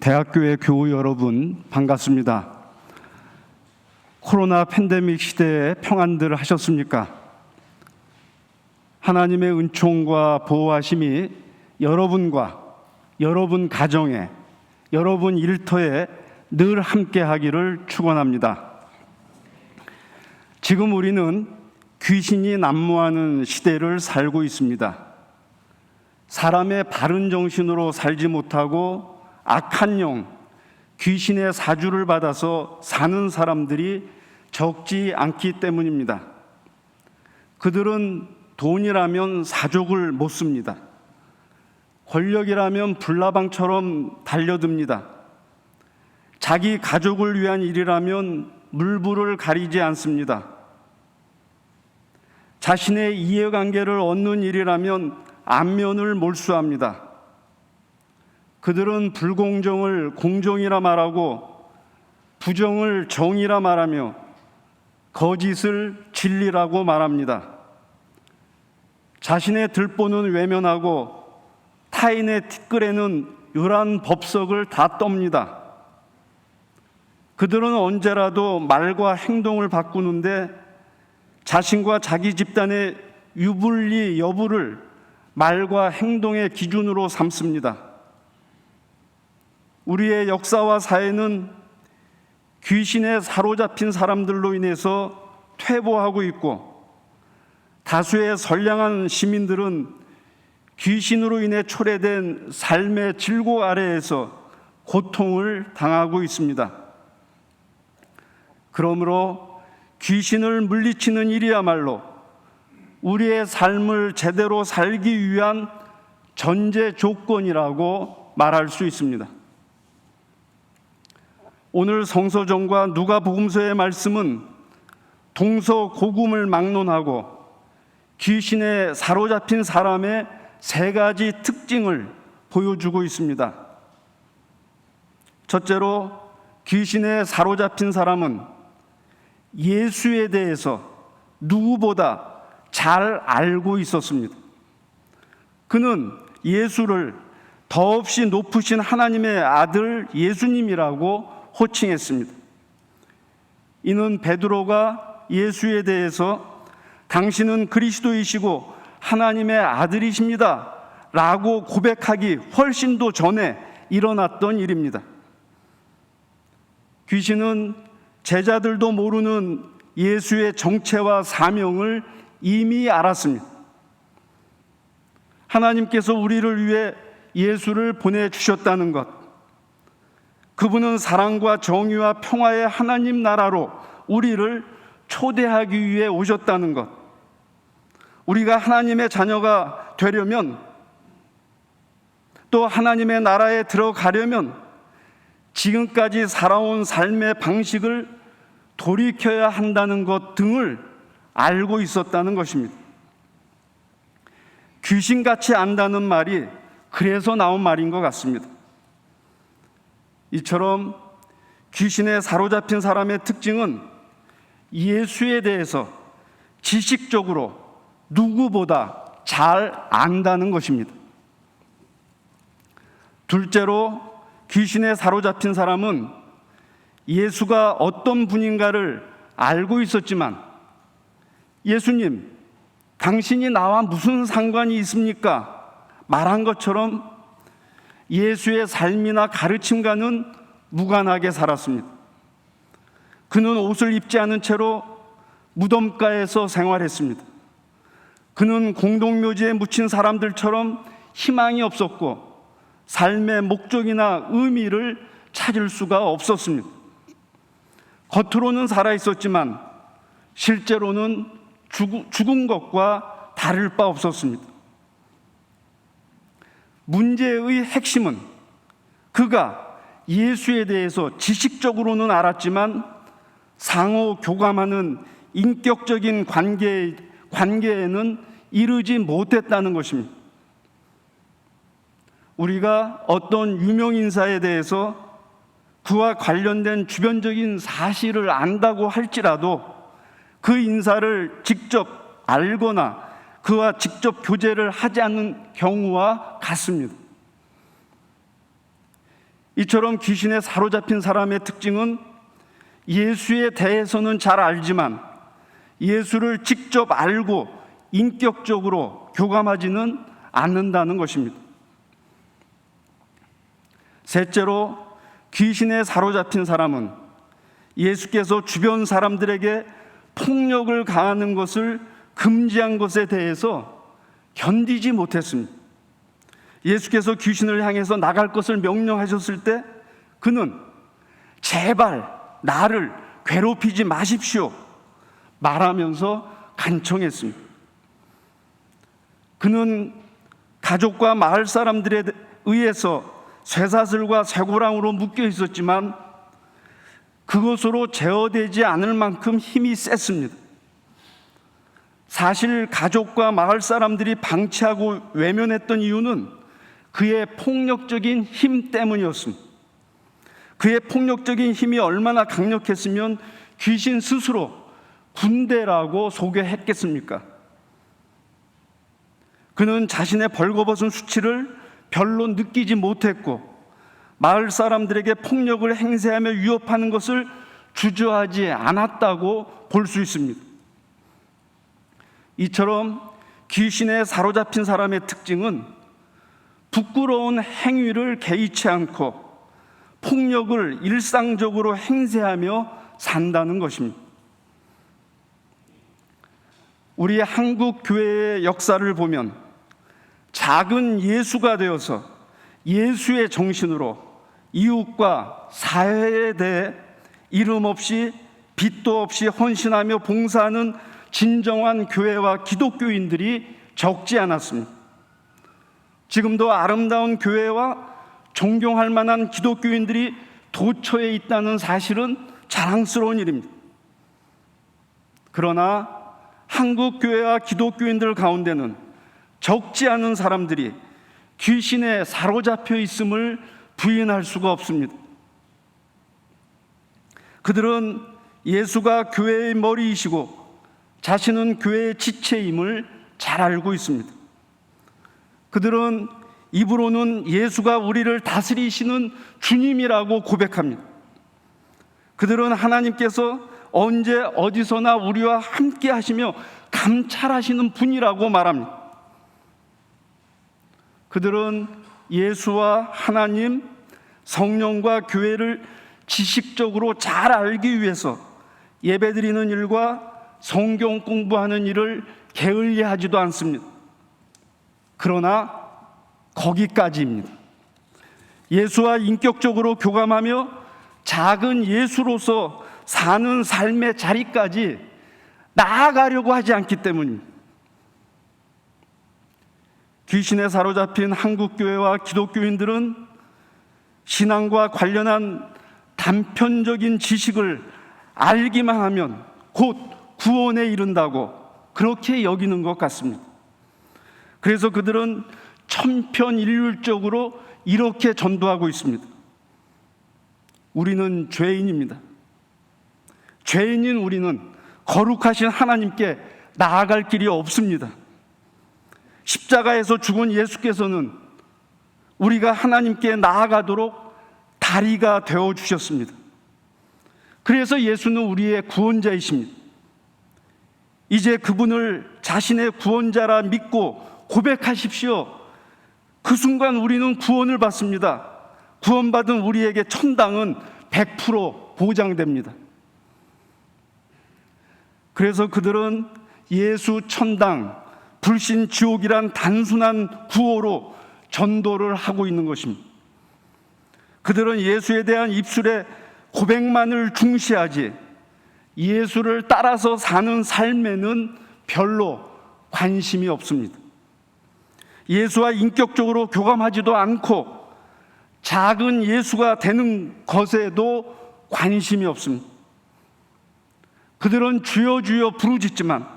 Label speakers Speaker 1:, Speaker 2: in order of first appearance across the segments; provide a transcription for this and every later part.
Speaker 1: 대학교의 교우 여러분, 반갑습니다. 코로나 팬데믹 시대에 평안들 하셨습니까? 하나님의 은총과 보호하심이 여러분과 여러분 가정에, 여러분 일터에 늘 함께 하기를 축원합니다. 지금 우리는 귀신이 난무하는 시대를 살고 있습니다. 사람의 바른 정신으로 살지 못하고 악한 영, 귀신의 사주를 받아서 사는 사람들이 적지 않기 때문입니다. 그들은 돈이라면 사족을 못 씁니다. 권력이라면 불나방처럼 달려듭니다. 자기 가족을 위한 일이라면 물불을 가리지 않습니다. 자신의 이해관계를 얻는 일이라면 안면을 몰수합니다. 그들은 불공정을 공정이라 말하고 부정을 정의라 말하며 거짓을 진리라고 말합니다. 자신의 들보는 외면하고 타인의 티끌에는 요란 법석을 다 떱니다. 그들은 언제라도 말과 행동을 바꾸는데 자신과 자기 집단의 유불리 여부를 말과 행동의 기준으로 삼습니다. 우리의 역사와 사회는 귀신에 사로잡힌 사람들로 인해서 퇴보하고 있고, 다수의 선량한 시민들은 귀신으로 인해 초래된 삶의 질고 아래에서 고통을 당하고 있습니다. 그러므로 귀신을 물리치는 일이야말로 우리의 삶을 제대로 살기 위한 전제 조건이라고 말할 수 있습니다. 오늘 성서정과 누가복음서의 말씀은 동서고금을 막론하고 귀신에 사로잡힌 사람의 세 가지 특징을 보여주고 있습니다. 첫째로, 귀신에 사로잡힌 사람은 예수에 대해서 누구보다 잘 알고 있었습니다. 그는 예수를 더없이 높으신 하나님의 아들 예수님이라고 호칭했습니다. 이는 베드로가 예수에 대해서 당신은 그리스도이시고 하나님의 아들이십니다 라고 고백하기 훨씬 더 전에 일어났던 일입니다. 귀신은 제자들도 모르는 예수의 정체와 사명을 이미 알았습니다. 하나님께서 우리를 위해 예수를 보내주셨다는 것, 그분은 사랑과 정의와 평화의 하나님 나라로 우리를 초대하기 위해 오셨다는 것, 우리가 하나님의 자녀가 되려면, 또 하나님의 나라에 들어가려면 지금까지 살아온 삶의 방식을 돌이켜야 한다는 것 등을 알고 있었다는 것입니다. 귀신같이 안다는 말이 그래서 나온 말인 것 같습니다. 이처럼 귀신에 사로잡힌 사람의 특징은 예수에 대해서 지식적으로 누구보다 잘 안다는 것입니다. 둘째로, 귀신에 사로잡힌 사람은 예수가 어떤 분인가를 알고 있었지만, 예수님, 당신이 나와 무슨 상관이 있습니까? 말한 것처럼 예수의 삶이나 가르침과는 무관하게 살았습니다. 그는 옷을 입지 않은 채로 무덤가에서 생활했습니다. 그는 공동묘지에 묻힌 사람들처럼 희망이 없었고 삶의 목적이나 의미를 찾을 수가 없었습니다. 겉으로는 살아있었지만 실제로는 죽은 것과 다를 바 없었습니다. 문제의 핵심은 그가 예수에 대해서 지식적으로는 알았지만 상호 교감하는 인격적인 관계에는 이르지 못했다는 것입니다. 우리가 어떤 유명 인사에 대해서 그와 관련된 주변적인 사실을 안다고 할지라도 그 인사를 직접 알거나 그와 직접 교제를 하지 않는 경우와 같습니다. 이처럼 귀신에 사로잡힌 사람의 특징은 예수에 대해서는 잘 알지만 예수를 직접 알고 인격적으로 교감하지는 않는다는 것입니다. 셋째로, 귀신에 사로잡힌 사람은 예수께서 주변 사람들에게 폭력을 가하는 것을 금지한 것에 대해서 견디지 못했습니다. 예수께서 귀신을 향해서 나갈 것을 명령하셨을 때 그는 제발 나를 괴롭히지 마십시오 말하면서 간청했습니다. 그는 가족과 마을 사람들에 의해서 쇠사슬과 쇠고랑으로 묶여 있었지만 그것으로 제어되지 않을 만큼 힘이 셌습니다. 사실 가족과 마을 사람들이 방치하고 외면했던 이유는 그의 폭력적인 힘 때문이었습니다. 그의 폭력적인 힘이 얼마나 강력했으면 귀신 스스로 군대라고 소개했겠습니까? 그는 자신의 벌거벗은 수치를 별로 느끼지 못했고 마을 사람들에게 폭력을 행사하며 위협하는 것을 주저하지 않았다고 볼 수 있습니다. 이처럼 귀신에 사로잡힌 사람의 특징은 부끄러운 행위를 개의치 않고 폭력을 일상적으로 행사하며 산다는 것입니다. 우리 한국 교회의 역사를 보면 작은 예수가 되어서 예수의 정신으로 이웃과 사회에 대해 이름 없이 빚도 없이 헌신하며 봉사하는 진정한 교회와 기독교인들이 적지 않았습니다. 지금도 아름다운 교회와 존경할 만한 기독교인들이 도처에 있다는 사실은 자랑스러운 일입니다. 그러나 한국 교회와 기독교인들 가운데는 적지 않은 사람들이 귀신에 사로잡혀 있음을 부인할 수가 없습니다. 그들은 예수가 교회의 머리이시고 자신은 교회의 지체임을 잘 알고 있습니다. 그들은 입으로는 예수가 우리를 다스리시는 주님이라고 고백합니다. 그들은 하나님께서 언제 어디서나 우리와 함께 하시며 감찰하시는 분이라고 말합니다. 그들은 예수와 하나님, 성령과 교회를 지식적으로 잘 알기 위해서 예배드리는 일과 성경 공부하는 일을 게을리하지도 않습니다. 그러나 거기까지입니다. 예수와 인격적으로 교감하며 작은 예수로서 사는 삶의 자리까지 나아가려고 하지 않기 때문입니다. 귀신에 사로잡힌 한국교회와 기독교인들은 신앙과 관련한 단편적인 지식을 알기만 하면 곧 구원에 이른다고 그렇게 여기는 것 같습니다. 그래서 그들은 천편일률적으로 이렇게 전도하고 있습니다. 우리는 죄인입니다. 죄인인 우리는 거룩하신 하나님께 나아갈 길이 없습니다. 십자가에서 죽은 예수께서는 우리가 하나님께 나아가도록 다리가 되어 주셨습니다. 그래서 예수는 우리의 구원자이십니다. 이제 그분을 자신의 구원자라 믿고 고백하십시오. 그 순간 우리는 구원을 받습니다. 구원받은 우리에게 천당은 100% 보장됩니다. 그래서 그들은 예수 천당, 불신 지옥이란 단순한 구호로 전도를 하고 있는 것입니다. 그들은 예수에 대한 입술의 고백만을 중시하지 예수를 따라서 사는 삶에는 별로 관심이 없습니다. 예수와 인격적으로 교감하지도 않고 작은 예수가 되는 것에도 관심이 없습니다. 그들은 주여 주여 부르짖지만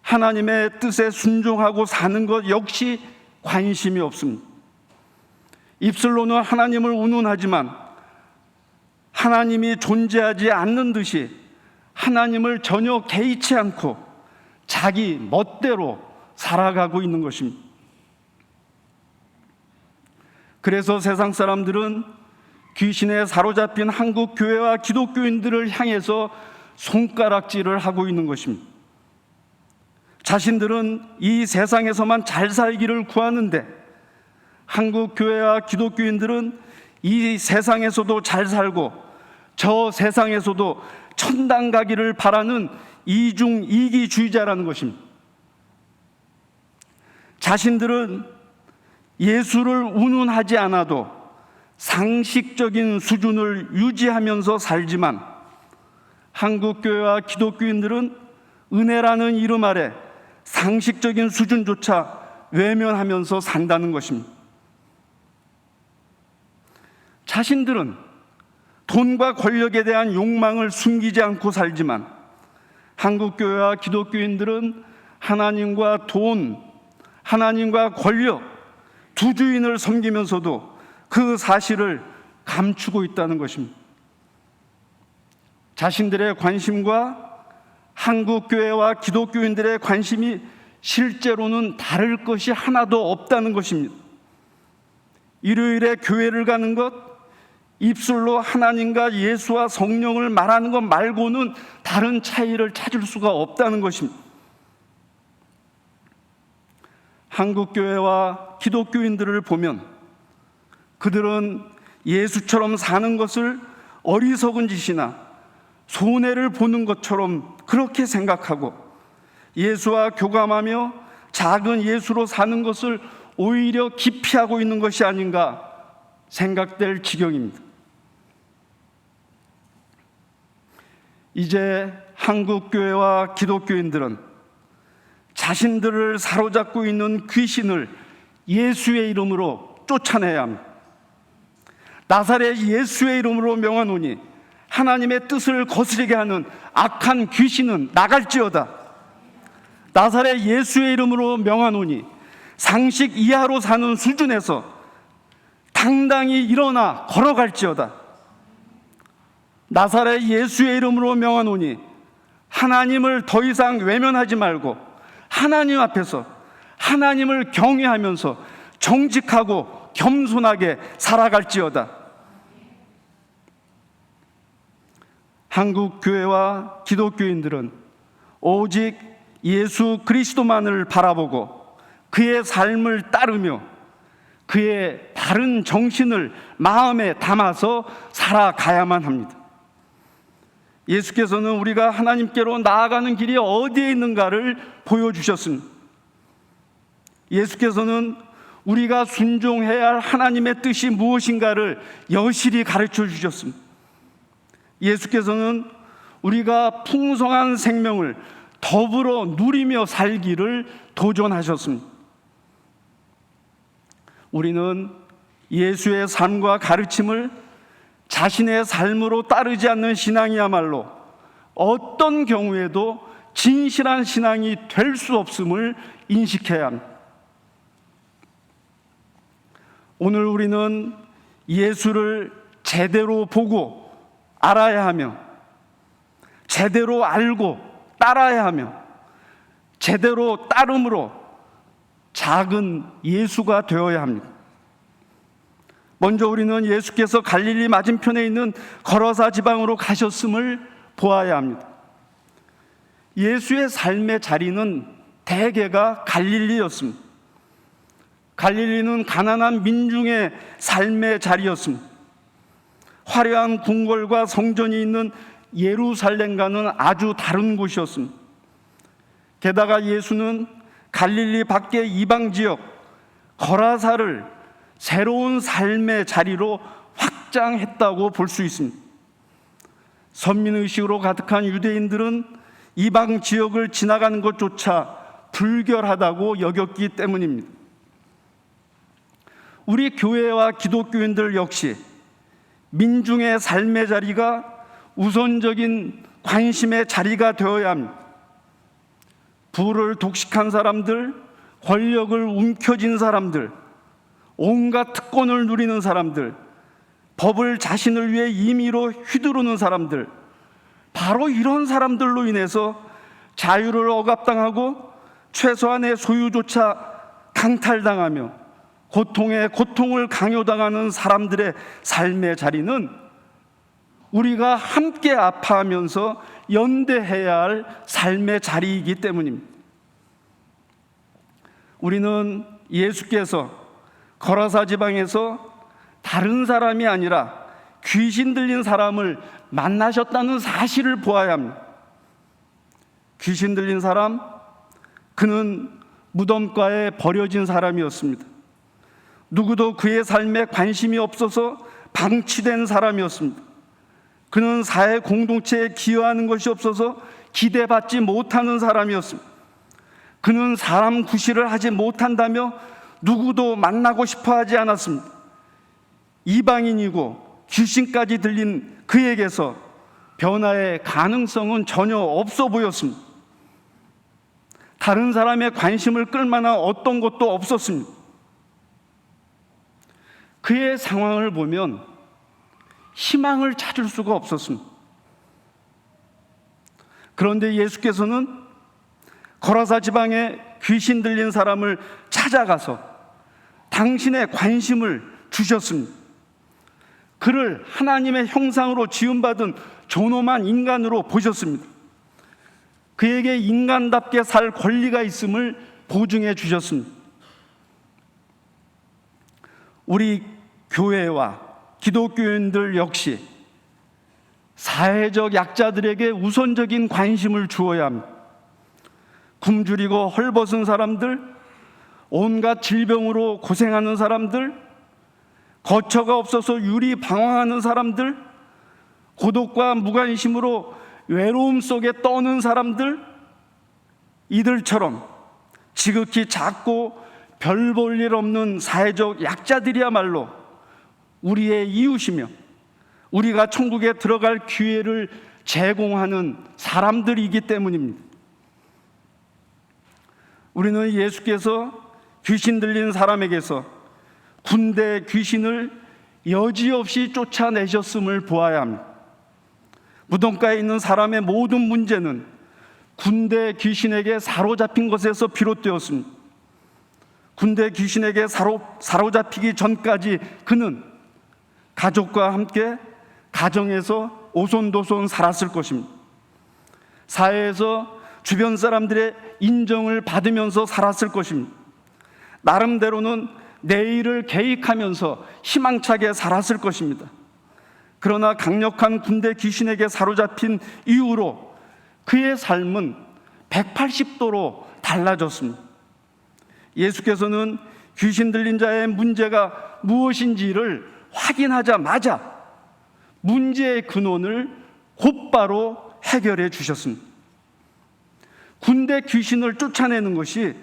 Speaker 1: 하나님의 뜻에 순종하고 사는 것 역시 관심이 없습니다. 입술로는 하나님을 운운하지만 하나님이 존재하지 않는 듯이 하나님을 전혀 개의치 않고 자기 멋대로 살아가고 있는 것입니다. 그래서 세상 사람들은 귀신에 사로잡힌 한국 교회와 기독교인들을 향해서 손가락질을 하고 있는 것입니다. 자신들은 이 세상에서만 잘 살기를 구하는데 한국 교회와 기독교인들은 이 세상에서도 잘 살고 저 세상에서도 천당 가기를 바라는 이중이기주의자라는 것입니다. 자신들은 예수를 운운하지 않아도 상식적인 수준을 유지하면서 살지만 한국 교회와 기독교인들은 은혜라는 이름 아래 상식적인 수준조차 외면하면서 산다는 것입니다. 자신들은 돈과 권력에 대한 욕망을 숨기지 않고 살지만 한국 교회와 기독교인들은 하나님과 돈, 하나님과 권력 두 주인을 섬기면서도 그 사실을 감추고 있다는 것입니다. 자신들의 관심과 한국 교회와 기독교인들의 관심이 실제로는 다를 것이 하나도 없다는 것입니다. 일요일에 교회를 가는 것, 입술로 하나님과 예수와 성령을 말하는 것 말고는 다른 차이를 찾을 수가 없다는 것입니다. 한국 교회와 기독교인들을 보면 그들은 예수처럼 사는 것을 어리석은 짓이나 손해를 보는 것처럼 그렇게 생각하고 예수와 교감하며 작은 예수로 사는 것을 오히려 기피하고 있는 것이 아닌가 생각될 지경입니다. 이제 한국 교회와 기독교인들은 자신들을 사로잡고 있는 귀신을 예수의 이름으로 쫓아내야 합니다. 나사렛 예수의 이름으로 명하노니 하나님의 뜻을 거스르게 하는 악한 귀신은 나갈지어다. 나사렛 예수의 이름으로 명하노니 상식 이하로 사는 수준에서 당당히 일어나 걸어갈지어다. 나사렛 예수의 이름으로 명하노니 하나님을 더 이상 외면하지 말고 하나님 앞에서 하나님을 경외하면서 정직하고 겸손하게 살아갈지어다. 한국 교회와 기독교인들은 오직 예수 그리스도만을 바라보고 그의 삶을 따르며 그의 바른 정신을 마음에 담아서 살아가야만 합니다. 예수께서는 우리가 하나님께로 나아가는 길이 어디에 있는가를 보여주셨습니다. 예수께서는 우리가 순종해야 할 하나님의 뜻이 무엇인가를 여실히 가르쳐 주셨습니다. 예수께서는 우리가 풍성한 생명을 더불어 누리며 살기를 도전하셨습니다. 우리는 예수의 삶과 가르침을 자신의 삶으로 따르지 않는 신앙이야말로 어떤 경우에도 진실한 신앙이 될 수 없음을 인식해야 합니다. 오늘 우리는 예수를 제대로 보고 알아야 하며 제대로 알고 따라야 하며 제대로 따름으로 작은 예수가 되어야 합니다. 먼저 우리는 예수께서 갈릴리 맞은편에 있는 거라사 지방으로 가셨음을 보아야 합니다. 예수의 삶의 자리는 대개가 갈릴리였습니다. 갈릴리는 가난한 민중의 삶의 자리였습니다. 화려한 궁궐과 성전이 있는 예루살렘과는 아주 다른 곳이었습니다. 게다가 예수는 갈릴리 밖의 이방 지역 거라사를 새로운 삶의 자리로 확장했다고 볼 수 있습니다. 선민의식으로 가득한 유대인들은 이방 지역을 지나가는 것조차 불결하다고 여겼기 때문입니다. 우리 교회와 기독교인들 역시 민중의 삶의 자리가 우선적인 관심의 자리가 되어야 합니다. 부를 독식한 사람들, 권력을 움켜쥔 사람들, 온갖 특권을 누리는 사람들, 법을 자신을 위해 임의로 휘두르는 사람들, 바로 이런 사람들로 인해서 자유를 억압당하고 최소한의 소유조차 강탈당하며 고통에 고통을 강요당하는 사람들의 삶의 자리는 우리가 함께 아파하면서 연대해야 할 삶의 자리이기 때문입니다. 우리는 예수께서 거라사 지방에서 다른 사람이 아니라 귀신 들린 사람을 만나셨다는 사실을 보아야 합니다. 귀신 들린 사람, 그는 무덤가에 버려진 사람이었습니다. 누구도 그의 삶에 관심이 없어서 방치된 사람이었습니다. 그는 사회 공동체에 기여하는 것이 없어서 기대받지 못하는 사람이었습니다. 그는 사람 구실을 하지 못한다며 누구도 만나고 싶어 하지 않았습니다. 이방인이고 귀신까지 들린 그에게서 변화의 가능성은 전혀 없어 보였습니다. 다른 사람의 관심을 끌 만한 어떤 것도 없었습니다. 그의 상황을 보면 희망을 찾을 수가 없었습니다. 그런데 예수께서는 거라사 지방에 귀신 들린 사람을 찾아가서 당신의 관심을 주셨습니다. 그를 하나님의 형상으로 지음받은 존엄한 인간으로 보셨습니다. 그에게 인간답게 살 권리가 있음을 보증해 주셨습니다. 우리 교회와 기독교인들 역시 사회적 약자들에게 우선적인 관심을 주어야 합니다. 굶주리고 헐벗은 사람들, 온갖 질병으로 고생하는 사람들, 거처가 없어서 유리방황하는 사람들, 고독과 무관심으로 외로움 속에 떠는 사람들, 이들처럼 지극히 작고 별 볼 일 없는 사회적 약자들이야말로 우리의 이웃이며 우리가 천국에 들어갈 기회를 제공하는 사람들이기 때문입니다. 우리는 예수께서 귀신 들린 사람에게서 군대 귀신을 여지없이 쫓아내셨음을 보아야 합니다. 무덤가에 있는 사람의 모든 문제는 군대 귀신에게 사로잡힌 것에서 비롯되었습니다. 군대 귀신에게 사로잡히기 전까지 그는 가족과 함께 가정에서 오손도손 살았을 것입니다. 사회에서 주변 사람들의 인정을 받으면서 살았을 것입니다. 나름대로는 내일을 계획하면서 희망차게 살았을 것입니다. 그러나 강력한 군대 귀신에게 사로잡힌 이후로 그의 삶은 180도로 달라졌습니다. 예수께서는 귀신 들린 자의 문제가 무엇인지를 확인하자마자 문제의 근원을 곧바로 해결해 주셨습니다. 군대 귀신을 쫓아내는 것이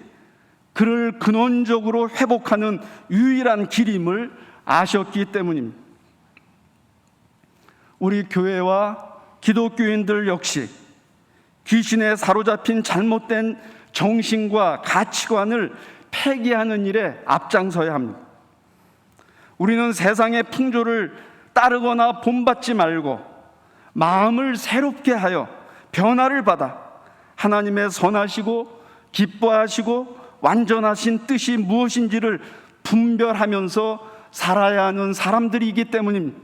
Speaker 1: 그를 근원적으로 회복하는 유일한 길임을 아셨기 때문입니다. 우리 교회와 기독교인들 역시 귀신에 사로잡힌 잘못된 정신과 가치관을 폐기하는 일에 앞장서야 합니다. 우리는 세상의 풍조를 따르거나 본받지 말고 마음을 새롭게 하여 변화를 받아 하나님의 선하시고 기뻐하시고 완전하신 뜻이 무엇인지를 분별하면서 살아야 하는 사람들이기 때문입니다.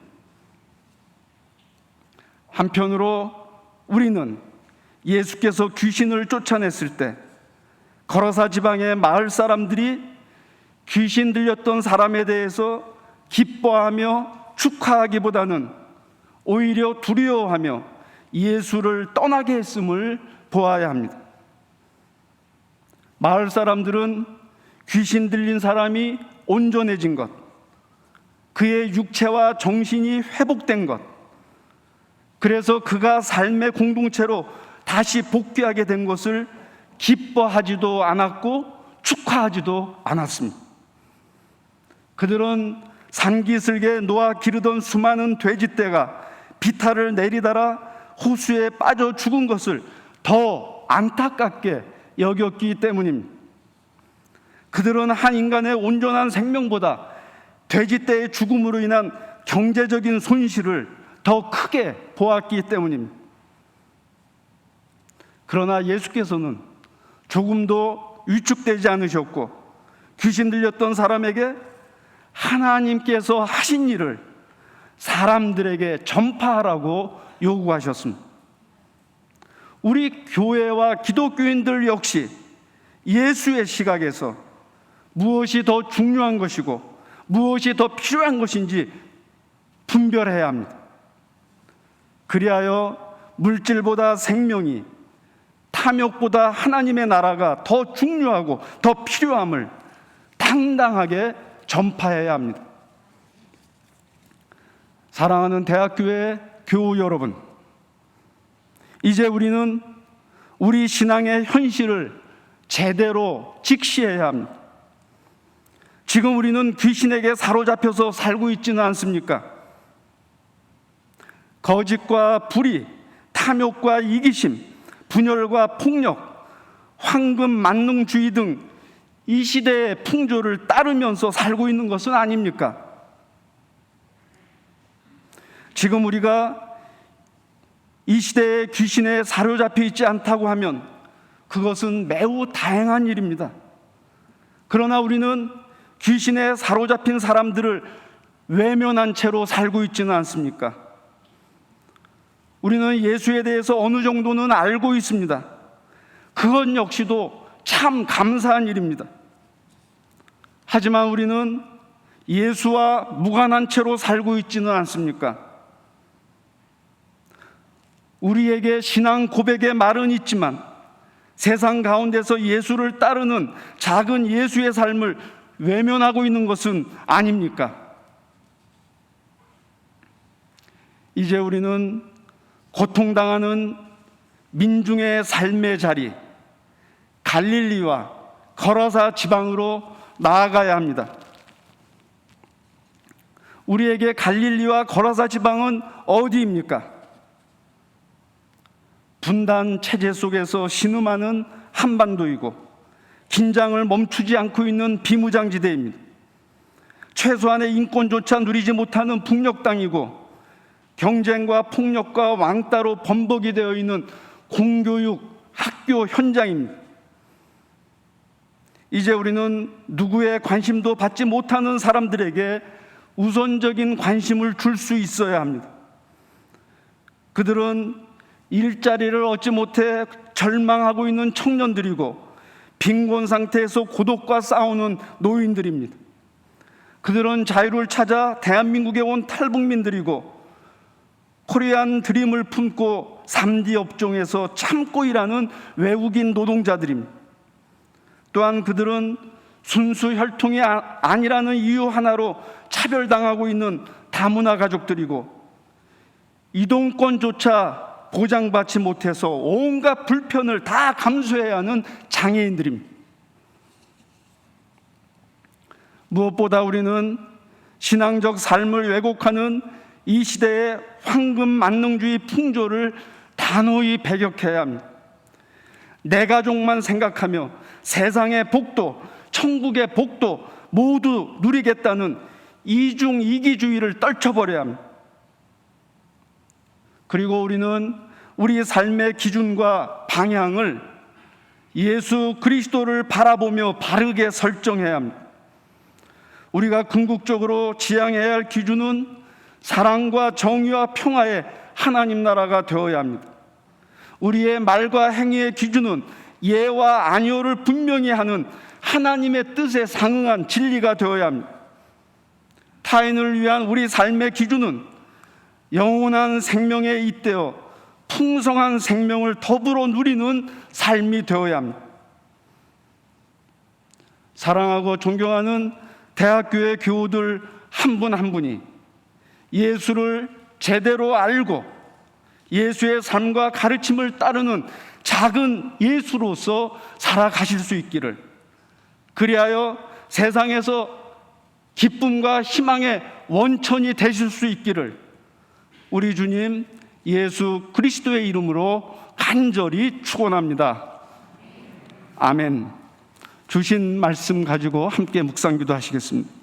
Speaker 1: 한편으로 우리는 예수께서 귀신을 쫓아냈을 때 거라사 지방의 마을 사람들이 귀신 들렸던 사람에 대해서 기뻐하며 축하하기보다는 오히려 두려워하며 예수를 떠나게 했음을 보아야 합니다. 마을 사람들은 귀신 들린 사람이 온전해진 것, 그의 육체와 정신이 회복된 것, 그래서 그가 삶의 공동체로 다시 복귀하게 된 것을 기뻐하지도 않았고 축하하지도 않았습니다. 그들은 산기슭에 놓아 기르던 수많은 돼지떼가 비탈을 내리달아 호수에 빠져 죽은 것을 더 안타깝게 여겼기 때문입니다. 그들은 한 인간의 온전한 생명보다 돼지떼의 죽음으로 인한 경제적인 손실을 더 크게 보았기 때문입니다. 그러나 예수께서는 조금도 위축되지 않으셨고 귀신 들렸던 사람에게 하나님께서 하신 일을 사람들에게 전파하라고 요구하셨습니다. 우리 교회와 기독교인들 역시 예수의 시각에서 무엇이 더 중요한 것이고 무엇이 더 필요한 것인지 분별해야 합니다. 그리하여 물질보다 생명이, 탐욕보다 하나님의 나라가 더 중요하고 더 필요함을 당당하게 전파해야 합니다. 사랑하는 대학교의 교우 여러분, 이제 우리는 우리 신앙의 현실을 제대로 직시해야 합니다. 지금 우리는 귀신에게 사로잡혀서 살고 있지는 않습니까? 거짓과 불의, 탐욕과 이기심, 분열과 폭력, 황금 만능주의 등 이 시대의 풍조를 따르면서 살고 있는 것은 아닙니까? 지금 우리가 이 시대의 귀신에 사로잡혀 있지 않다고 하면 그것은 매우 다행한 일입니다. 그러나 우리는 귀신에 사로잡힌 사람들을 외면한 채로 살고 있지는 않습니까? 우리는 예수에 대해서 어느 정도는 알고 있습니다. 그것 역시도 참 감사한 일입니다. 하지만 우리는 예수와 무관한 채로 살고 있지는 않습니까? 우리에게 신앙 고백의 말은 있지만 세상 가운데서 예수를 따르는 작은 예수의 삶을 외면하고 있는 것은 아닙니까? 이제 우리는 고통당하는 민중의 삶의 자리, 갈릴리와 거라사 지방으로 나아가야 합니다. 우리에게 갈릴리와 거라사 지방은 어디입니까? 분단 체제 속에서 신음하는 한반도이고 긴장을 멈추지 않고 있는 비무장지대입니다. 최소한의 인권조차 누리지 못하는 북녘 땅이고 경쟁과 폭력과 왕따로 범벅이 되어 있는 공교육 학교 현장입니다. 이제 우리는 누구의 관심도 받지 못하는 사람들에게 우선적인 관심을 줄 수 있어야 합니다. 그들은 일자리를 얻지 못해 절망하고 있는 청년들이고 빈곤 상태에서 고독과 싸우는 노인들입니다. 그들은 자유를 찾아 대한민국에 온 탈북민들이고 코리안 드림을 품고 3D 업종에서 참고 일하는 외국인 노동자들입니다. 또한 그들은 순수 혈통이 아니라는 이유 하나로 차별당하고 있는 다문화 가족들이고 이동권조차 보장받지 못해서 온갖 불편을 다 감수해야 하는 장애인들입니다. 무엇보다 우리는 신앙적 삶을 왜곡하는 이 시대의 황금 만능주의 풍조를 단호히 배격해야 합니다. 내 가족만 생각하며 세상의 복도, 천국의 복도 모두 누리겠다는 이중이기주의를 떨쳐버려야 합니다. 그리고 우리는 우리 삶의 기준과 방향을 예수 그리스도를 바라보며 바르게 설정해야 합니다. 우리가 궁극적으로 지향해야 할 기준은 사랑과 정의와 평화의 하나님 나라가 되어야 합니다. 우리의 말과 행위의 기준은 예와 아니오를 분명히 하는 하나님의 뜻에 상응한 진리가 되어야 합니다. 타인을 위한 우리 삶의 기준은 영원한 생명에 잇대어 풍성한 생명을 더불어 누리는 삶이 되어야 합니다. 사랑하고 존경하는 대학교의 교우들 한 분 한 분이 예수를 제대로 알고 예수의 삶과 가르침을 따르는 작은 예수로서 살아가실 수 있기를, 그리하여 세상에서 기쁨과 희망의 원천이 되실 수 있기를 우리 주님 예수 그리스도의 이름으로 간절히 축원합니다. 아멘. 주신 말씀 가지고 함께 묵상기도 하시겠습니다.